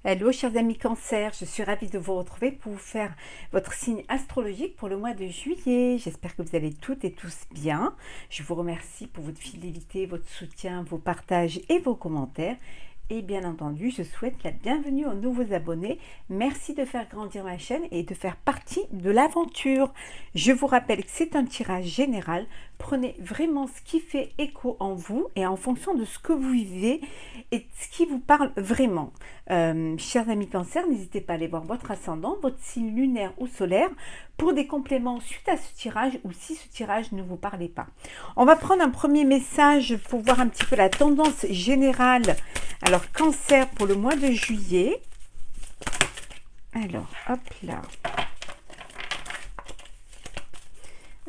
Hello chers amis Cancer, je suis ravie de vous retrouver pour vous faire votre signe astrologique pour le mois de juillet. J'espère que vous allez toutes et tous bien. Je vous remercie pour votre fidélité, votre soutien, vos partages et vos commentaires. Et bien entendu, je souhaite la bienvenue aux nouveaux abonnés. Merci de faire grandir ma chaîne et de faire partie de l'aventure. Je vous rappelle que c'est un tirage général. Prenez vraiment ce qui fait écho en vous et en fonction de ce que vous vivez et ce qui vous parle vraiment. Chers amis Cancer, n'hésitez pas à aller voir votre ascendant, votre signe lunaire ou solaire pour des compléments suite à ce tirage ou si ce tirage ne vous parlait pas. On va prendre un premier message pour voir un petit peu la tendance générale. Alors, Cancer pour le mois de juillet. Alors, hop là.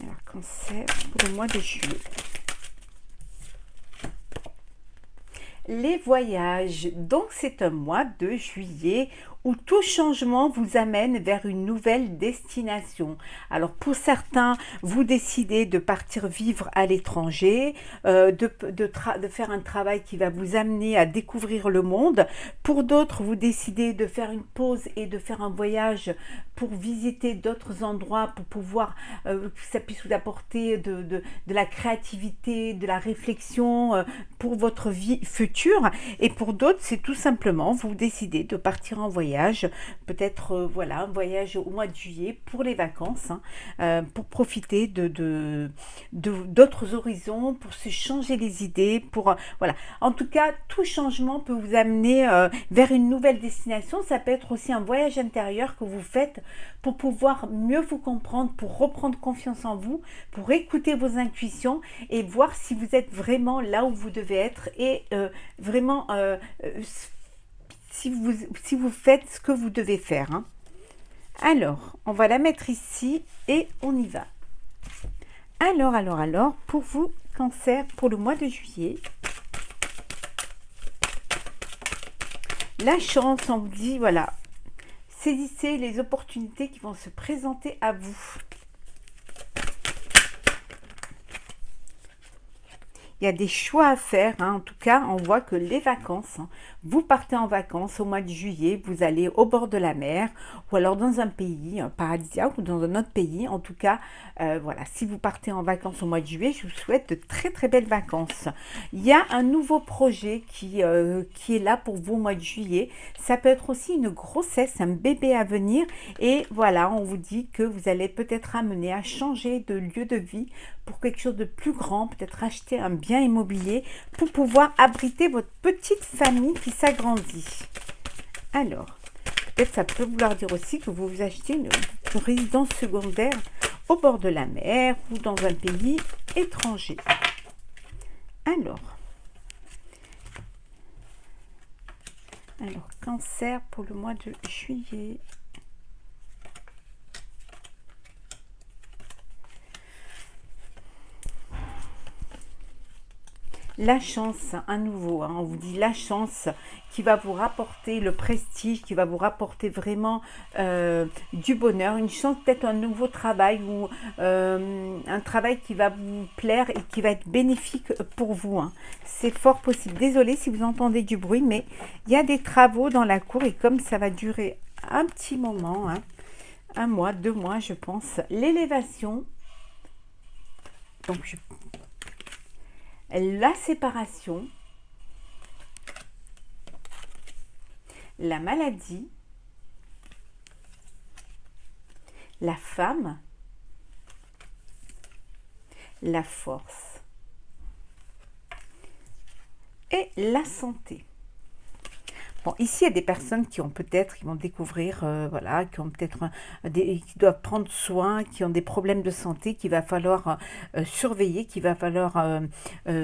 Alors, Cancer pour le mois de juillet. Les voyages. Donc, c'est un mois de juillet où tout changement vous amène vers une nouvelle destination. Alors pour certains, vous décidez de partir vivre à l'étranger, de faire un travail qui va vous amener à découvrir le monde. Pour d'autres, vous décidez de faire une pause et de faire un voyage pour visiter d'autres endroits, pour pouvoir que ça puisse vous apporter de la créativité, de la réflexion pour votre vie future. Et pour d'autres, c'est tout simplement, vous décidez de partir en voyage, peut-être voilà, un voyage au mois de juillet pour les vacances, pour profiter d'autres horizons, pour se changer les idées, pour voilà. En tout cas, tout changement peut vous amener vers une nouvelle destination. Ça peut être aussi un voyage intérieur que vous faites pour pouvoir mieux vous comprendre, pour reprendre confiance en vous, pour écouter vos intuitions et voir si vous êtes vraiment là où vous devez être et vraiment si vous faites ce que vous devez faire. Hein. Alors, on va la mettre ici et on y va. Alors, pour vous, Cancer, pour le mois de juillet, la chance, on vous dit, voilà, saisissez les opportunités qui vont se présenter à vous. Il y a des choix à faire, hein. En tout cas, on voit que les vacances, hein, vous partez en vacances au mois de juillet, vous allez au bord de la mer ou alors dans un pays paradisiaque ou dans un autre pays. En tout cas, voilà, si vous partez en vacances au mois de juillet, je vous souhaite de très très belles vacances. Il y a un nouveau projet qui est là pour vous au mois de juillet. Ça peut être aussi une grossesse, un bébé à venir. Et voilà, on vous dit que vous allez peut-être amener à changer de lieu de vie pour quelque chose de plus grand, peut-être acheter un bien immobilier pour pouvoir abriter votre petite famille qui s'agrandit. Alors, peut-être ça peut vouloir dire aussi que vous vous achetez une résidence secondaire au bord de la mer ou dans un pays étranger. Alors, Cancer pour le mois de juillet. La chance, à nouveau, hein, on vous dit la chance qui va vous rapporter le prestige, qui va vous rapporter vraiment du bonheur, une chance, peut-être un nouveau travail ou un travail qui va vous plaire et qui va être bénéfique pour vous. Hein. C'est fort possible. Désolée si vous entendez du bruit, mais il y a des travaux dans la cour et comme ça va durer un petit moment, hein, 1 mois, 2 mois, je pense, l'élévation, donc la séparation, la maladie, la femme, la force et la santé. Bon, ici, il y a des personnes qui vont découvrir, voilà, qui ont peut-être qui doivent prendre soin, qui ont des problèmes de santé qu'il va falloir surveiller, qu'il va falloir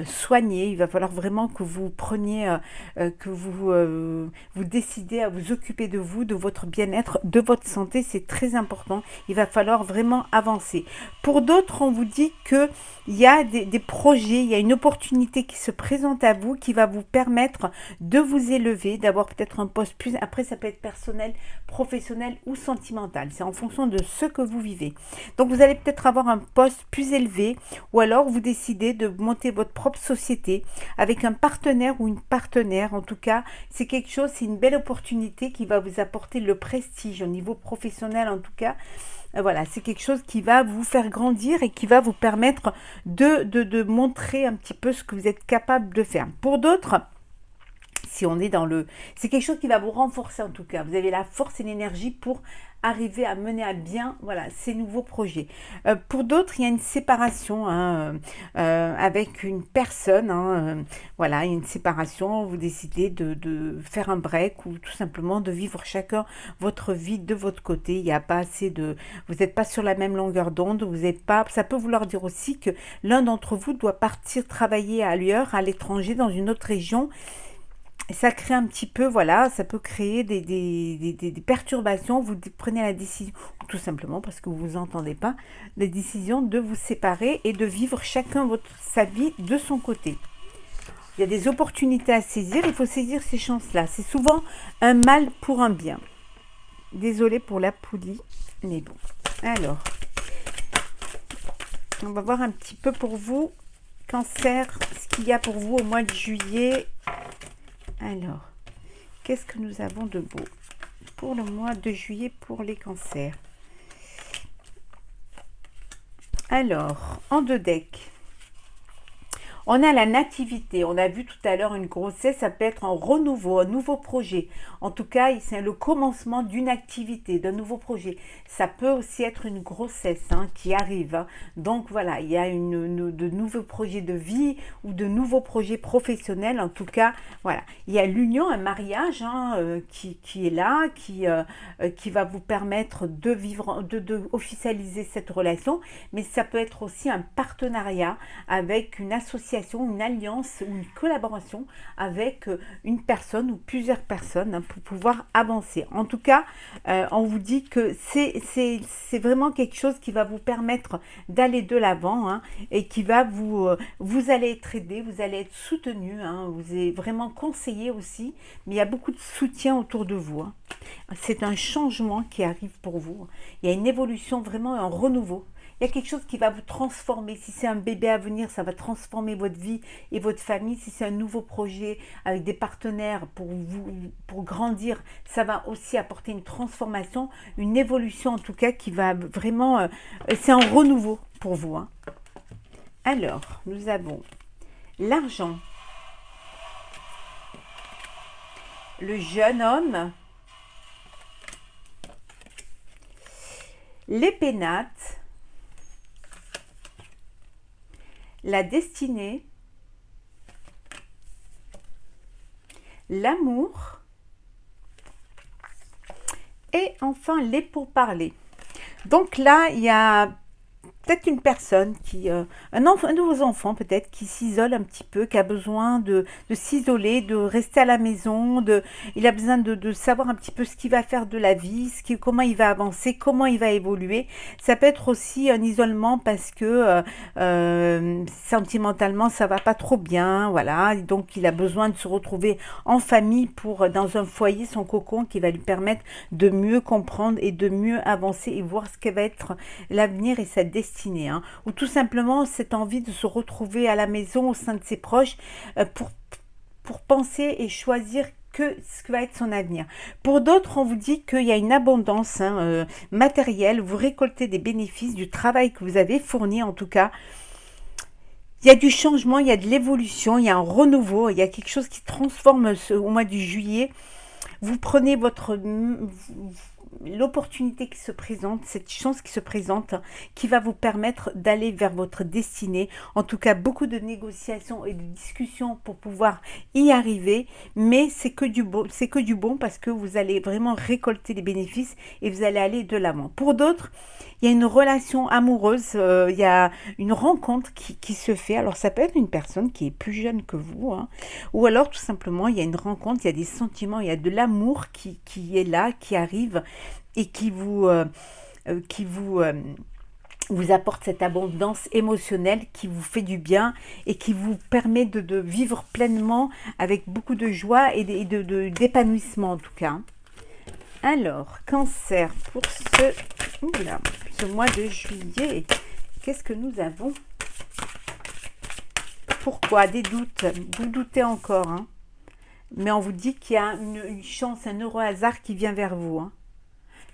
soigner. Il va falloir vraiment que vous preniez, que vous décidez à vous occuper de vous, de votre bien-être, de votre santé. C'est très important. Il va falloir vraiment avancer. Pour d'autres, on vous dit qu'il y a des projets, il y a une opportunité qui se présente à vous, qui va vous permettre de vous élever, d'avoir peut-être un poste plus... Après, ça peut être personnel, professionnel ou sentimental. C'est en fonction de ce que vous vivez. Donc, vous allez peut-être avoir un poste plus élevé ou alors vous décidez de monter votre propre société avec un partenaire ou une partenaire. En tout cas, c'est quelque chose, c'est une belle opportunité qui va vous apporter le prestige au niveau professionnel en tout cas. Voilà, c'est quelque chose qui va vous faire grandir et qui va vous permettre de montrer un petit peu ce que vous êtes capable de faire. Pour d'autres, si on est dans le... C'est quelque chose qui va vous renforcer en tout cas. Vous avez la force et l'énergie pour arriver à mener à bien voilà, ces nouveaux projets. Pour d'autres, il y a une séparation hein, avec une personne. Voilà, une séparation. Vous décidez de faire un break ou tout simplement de vivre chacun votre vie de votre côté. Il n'y a pas assez de... Vous n'êtes pas sur la même longueur d'onde. Vous n'êtes pas... Ça peut vouloir dire aussi que l'un d'entre vous doit partir travailler ailleurs, à l'étranger, dans une autre région. Et ça crée un petit peu, voilà, ça peut créer des perturbations. Vous prenez la décision, tout simplement parce que vous ne vous entendez pas, la décision de vous séparer et de vivre chacun sa vie de son côté. Il y a des opportunités à saisir, il faut saisir ces chances-là. C'est souvent un mal pour un bien. Désolée pour la poulie, mais bon. Alors, on va voir un petit peu pour vous, Cancer, ce qu'il y a pour vous au mois de juillet. Alors, qu'est-ce que nous avons de beau pour le mois de juillet pour les cancers? Alors, en deux decks, on a la nativité. On a vu tout à l'heure une grossesse, ça peut être un renouveau, un nouveau projet. En tout cas, c'est le commencement d'une activité, d'un nouveau projet. Ça peut aussi être une grossesse qui arrive. Donc voilà, il y a de nouveaux projets de vie ou de nouveaux projets professionnels. En tout cas, voilà, il y a l'union, un mariage qui est là, qui va vous permettre de vivre, de officialiser cette relation. Mais ça peut être aussi un partenariat avec une association, une alliance ou une collaboration avec une personne ou plusieurs personnes pour pouvoir avancer. En tout cas, on vous dit que c'est vraiment quelque chose qui va vous permettre d'aller de l'avant et qui va vous allez être aidé, vous allez être soutenu, vous êtes vraiment conseillé aussi, mais il y a beaucoup de soutien autour de vous. C'est un changement qui arrive pour vous. Il y a une évolution, vraiment un renouveau. Il y a quelque chose qui va vous transformer. Si c'est un bébé à venir, ça va transformer votre vie et votre famille. Si c'est un nouveau projet avec des partenaires pour grandir, ça va aussi apporter une transformation, une évolution en tout cas qui va vraiment... c'est un renouveau pour vous. Alors, nous avons l'argent, le jeune homme, les pénates, la destinée, l'amour et enfin les pourparlers. Donc là, il y a peut-être une personne un de vos enfants peut-être qui s'isole un petit peu, qui a besoin de s'isoler, de rester à la maison, il a besoin de savoir un petit peu ce qu'il va faire de la vie, comment il va avancer, comment il va évoluer. Ça peut être aussi un isolement parce que sentimentalement ça va pas trop bien, voilà, donc il a besoin de se retrouver en famille dans un foyer, son cocon qui va lui permettre de mieux comprendre et de mieux avancer et voir ce que va être l'avenir et sa destinée. Ou tout simplement cette envie de se retrouver à la maison au sein de ses proches pour penser et choisir ce que va être son avenir. Pour d'autres, on vous dit qu'il y a une abondance matérielle, vous récoltez des bénéfices du travail que vous avez fourni en tout cas. Il y a du changement, il y a de l'évolution, il y a un renouveau, il y a quelque chose qui transforme au mois de juillet. Vous prenez l'opportunité qui se présente, cette chance qui se présente, qui va vous permettre d'aller vers votre destinée. En tout cas, beaucoup de négociations et de discussions pour pouvoir y arriver, mais c'est que du bon parce que vous allez vraiment récolter les bénéfices et vous allez aller de l'avant. Pour d'autres, il y a une relation amoureuse, il y a une rencontre qui se fait. Alors, ça peut être une personne qui est plus jeune que vous, ou alors tout simplement, il y a une rencontre, il y a des sentiments, il y a de l'amour qui est là, qui arrive et qui vous vous apporte cette abondance émotionnelle qui vous fait du bien et qui vous permet de vivre pleinement avec beaucoup de joie et d'épanouissement en tout cas. Alors, Cancer, pour ce mois de juillet, qu'est-ce que nous avons? Pourquoi? Des doutes. Vous doutez encore, hein? Mais on vous dit qu'il y a une chance, un heureux hasard qui vient vers vous, hein?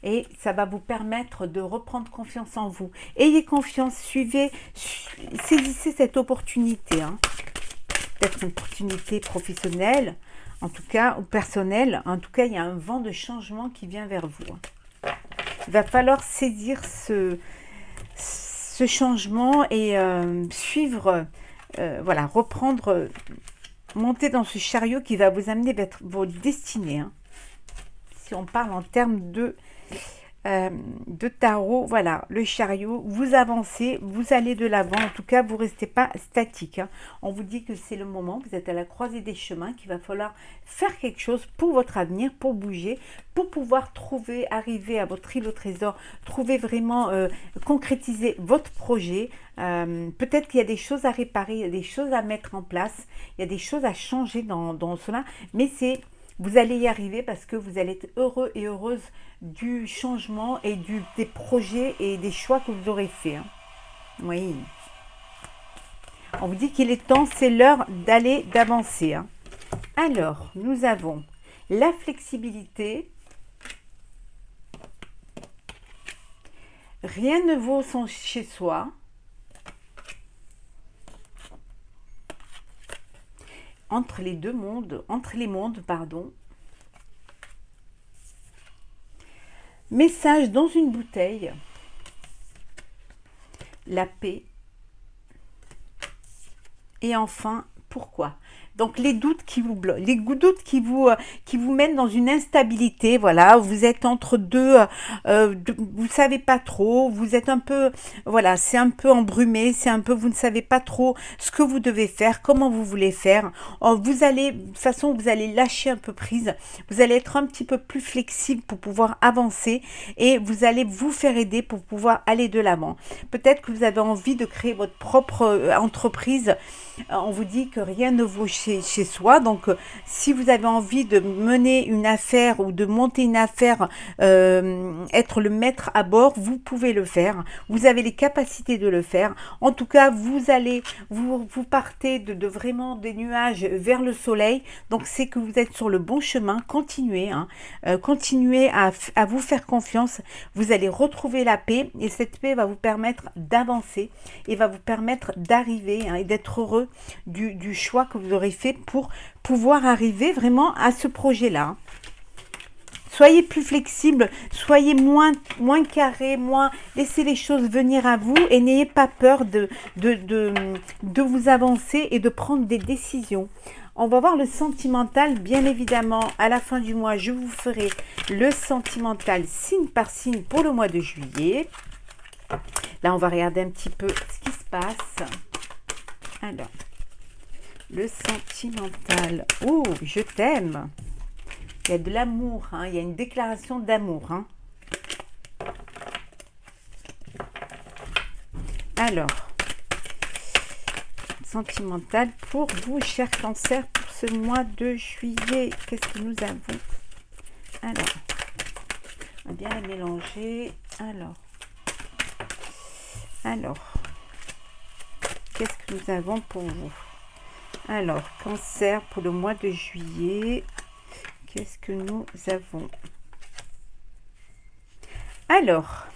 Et ça va vous permettre de reprendre confiance en vous. Ayez confiance, saisissez cette opportunité, hein. Peut-être une opportunité professionnelle, en tout cas, ou personnelle. En tout cas, il y a un vent de changement qui vient vers vous, hein. Il va falloir saisir ce changement et suivre, voilà, reprendre, monter dans ce chariot qui va vous amener vers votre destinée, hein. Si on parle en termes de tarot, voilà, le chariot, vous avancez, vous allez de l'avant, en tout cas, vous ne restez pas statique, hein. On vous dit que c'est le moment, vous êtes à la croisée des chemins, qu'il va falloir faire quelque chose pour votre avenir, pour bouger, pour pouvoir arriver à votre île au trésor, trouver vraiment, concrétiser votre projet. Peut-être qu'il y a des choses à réparer, il y a des choses à mettre en place, il y a des choses à changer dans cela, mais vous allez y arriver parce que vous allez être heureux et heureuse du changement et des projets et des choix que vous aurez faits, hein. Oui. On vous dit qu'il est temps, c'est l'heure d'avancer, hein. Alors, nous avons la flexibilité. Rien ne vaut son chez soi. Entre les mondes, pardon. Message dans une bouteille. La paix. Et enfin, pourquoi? Donc les doutes qui vous bloquent, les doutes qui vous mènent dans une instabilité, voilà, vous êtes entre deux, vous savez pas trop, vous êtes un peu, voilà, c'est un peu embrumé, vous ne savez pas trop ce que vous devez faire, comment vous voulez faire. De toute façon, vous allez lâcher un peu prise, vous allez être un petit peu plus flexible pour pouvoir avancer et vous allez vous faire aider pour pouvoir aller de l'avant. Peut-être que vous avez envie de créer votre propre entreprise. On vous dit que rien ne vaut chez soi, donc si vous avez envie de mener une affaire ou de monter une affaire, être le maître à bord, vous pouvez le faire, vous avez les capacités de le faire. En tout cas, vous partez de vraiment des nuages vers le soleil, donc c'est que vous êtes sur le bon chemin. Continuez, hein, continuez à vous faire confiance, vous allez retrouver la paix et cette paix va vous permettre d'avancer et va vous permettre d'arriver, hein, et d'être heureux du choix que vous aurez fait pour pouvoir arriver vraiment à ce projet-là. Soyez plus flexible, soyez moins carré, laissez les choses venir à vous et n'ayez pas peur de vous avancer et de prendre des décisions. On va voir le sentimental, bien évidemment, à la fin du mois, je vous ferai le sentimental signe par signe pour le mois de juillet. Là, on va regarder un petit peu ce qui se passe. Alors, le sentimental. Oh, je t'aime. Il y a de l'amour, hein. Il y a une déclaration d'amour, hein. Alors, sentimental pour vous, chers cancers, pour ce mois de juillet. Qu'est-ce que nous avons? Alors, on va bien les mélanger. Alors, qu'est-ce que nous avons pour vous? Alors, cancer pour le mois de juillet. Qu'est-ce que nous avons? Alors,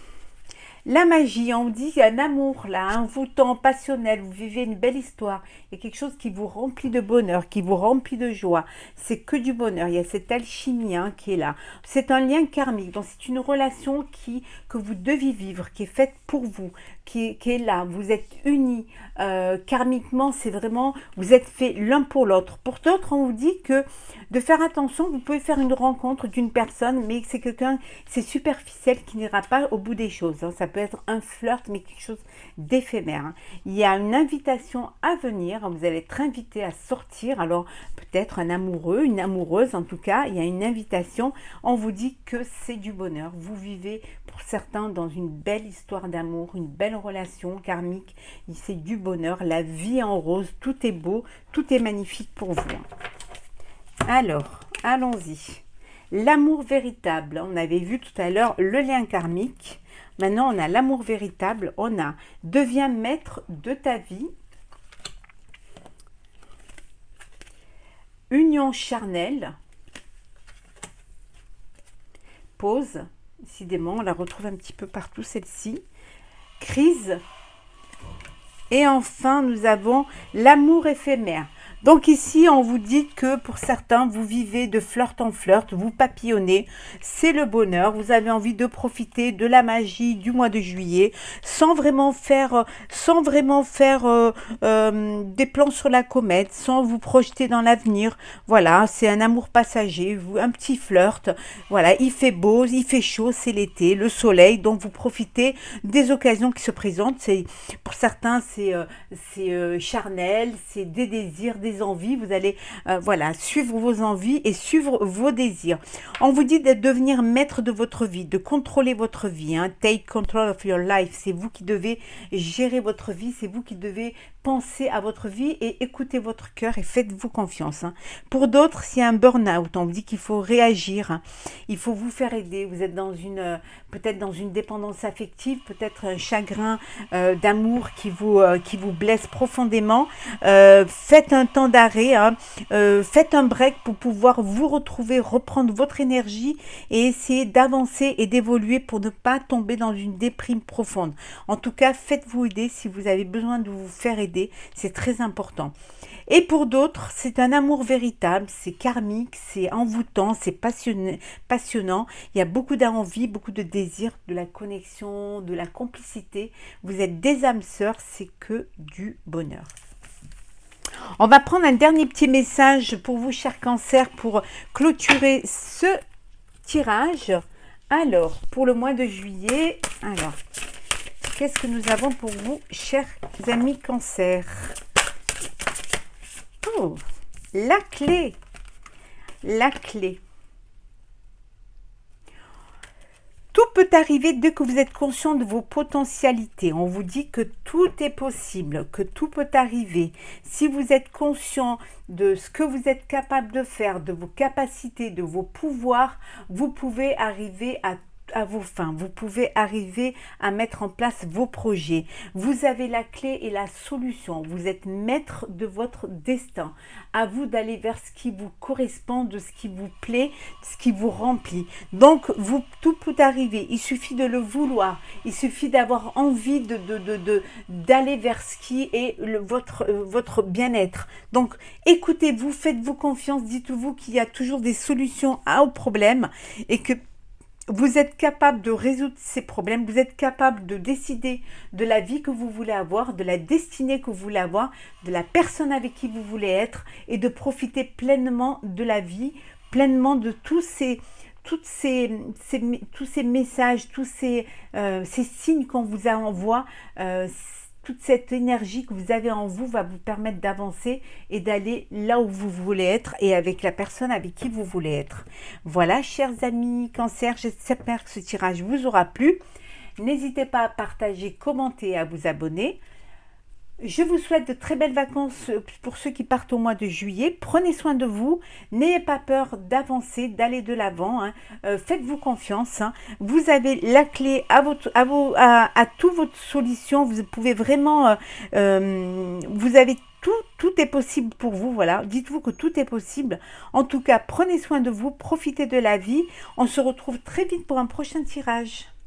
la magie, on dit un amour là, un envoûtant passionnel, vous vivez une belle histoire, il y a quelque chose qui vous remplit de bonheur, qui vous remplit de joie, c'est que du bonheur, il y a cette alchimie, hein, qui est là, c'est un lien karmique, donc c'est une relation que vous devez vivre, qui est faite pour vous, qui est là, vous êtes unis, karmiquement c'est vraiment, vous êtes faits l'un pour l'autre. Pour d'autres, on vous dit que de faire attention, vous pouvez faire une rencontre d'une personne, mais c'est quelqu'un, c'est superficiel, qui n'ira pas au bout des choses, hein. Ça peut être un flirt, mais quelque chose d'éphémère. Hein. Il y a une invitation à venir, vous allez être invité à sortir, alors peut-être un amoureux, une amoureuse en tout cas, il y a une invitation, on vous dit que c'est du bonheur. Vous vivez pour certains dans une belle histoire d'amour, une belle relation karmique, c'est du bonheur, la vie en rose, tout est beau, tout est magnifique pour vous. Alors, allons-y. L'amour véritable, on avait vu tout à l'heure le lien karmique. Maintenant, on a l'amour véritable. On a deviens maître de ta vie. Union charnelle. Pause. Décidément, on la retrouve un petit peu partout, celle-ci. Crise. Et enfin, nous avons l'amour éphémère. Donc ici, on vous dit que pour certains, vous vivez de flirt en flirt, vous papillonnez, c'est le bonheur. Vous avez envie de profiter de la magie du mois de juillet sans vraiment faire des plans sur la comète, sans vous projeter dans l'avenir. Voilà, c'est un amour passager, un petit flirt. Voilà, il fait beau, il fait chaud, c'est l'été, le soleil. Donc vous profitez des occasions qui se présentent. Pour certains, c'est charnel, c'est des désirs, des envies, vous allez voilà, suivre vos envies et suivre vos désirs. On vous dit de devenir maître de votre vie, de contrôler votre vie, hein. Take control of your life, c'est vous qui devez gérer votre vie, c'est vous qui devez penser à votre vie et écoutez votre cœur et faites-vous confiance. Hein. Pour d'autres, s'il y a un burn-out, on vous dit qu'il faut réagir, hein. Il faut vous faire aider, vous êtes dans peut-être dans une dépendance affective, peut-être un chagrin d'amour qui vous blesse profondément. Faites un temps d'arrêt, hein. Faites un break pour pouvoir vous retrouver, reprendre votre énergie et essayer d'avancer et d'évoluer pour ne pas tomber dans une déprime profonde. En tout cas, faites-vous aider si vous avez besoin de vous faire aider, c'est très important. Et pour d'autres, c'est un amour véritable, c'est karmique, c'est envoûtant, c'est passionnant. Il y a beaucoup d'envie, beaucoup de désir, de la connexion, de la complicité. Vous êtes des âmes sœurs, c'est que du bonheur. On va prendre un dernier petit message pour vous, chers cancers, pour clôturer ce tirage. Alors, pour le mois de juillet, alors, qu'est-ce que nous avons pour vous, chers amis cancers? Oh, la clé. La clé. Tout peut arriver dès que vous êtes conscient de vos potentialités. On vous dit que tout est possible, que tout peut arriver. Si vous êtes conscient de ce que vous êtes capable de faire, de vos capacités, de vos pouvoirs, vous pouvez arriver à vos fins, vous pouvez arriver à mettre en place vos projets. Vous avez la clé et la solution. Vous êtes maître de votre destin. À vous d'aller vers ce qui vous correspond, de ce qui vous plaît, ce qui vous remplit. Donc, tout peut arriver. Il suffit de le vouloir. Il suffit d'avoir envie d'aller vers ce qui est votre bien-être. Donc, écoutez-vous, faites-vous confiance, dites-vous qu'il y a toujours des solutions aux problèmes et que vous êtes capable de résoudre ces problèmes, vous êtes capable de décider de la vie que vous voulez avoir, de la destinée que vous voulez avoir, de la personne avec qui vous voulez être et de profiter pleinement de la vie, pleinement de tous ces messages, tous ces signes qu'on vous envoie. Toute cette énergie que vous avez en vous va vous permettre d'avancer et d'aller là où vous voulez être et avec la personne avec qui vous voulez être. Voilà, chers amis cancer, j'espère que ce tirage vous aura plu. N'hésitez pas à partager, commenter, à vous abonner. Je vous souhaite de très belles vacances pour ceux qui partent au mois de juillet. Prenez soin de vous. N'ayez pas peur d'avancer, d'aller de l'avant. Hein. Faites-vous confiance. Hein. Vous avez la clé à toute votre solution. Vous pouvez vraiment... vous avez tout est possible pour vous. Voilà. Dites-vous que tout est possible. En tout cas, prenez soin de vous. Profitez de la vie. On se retrouve très vite pour un prochain tirage.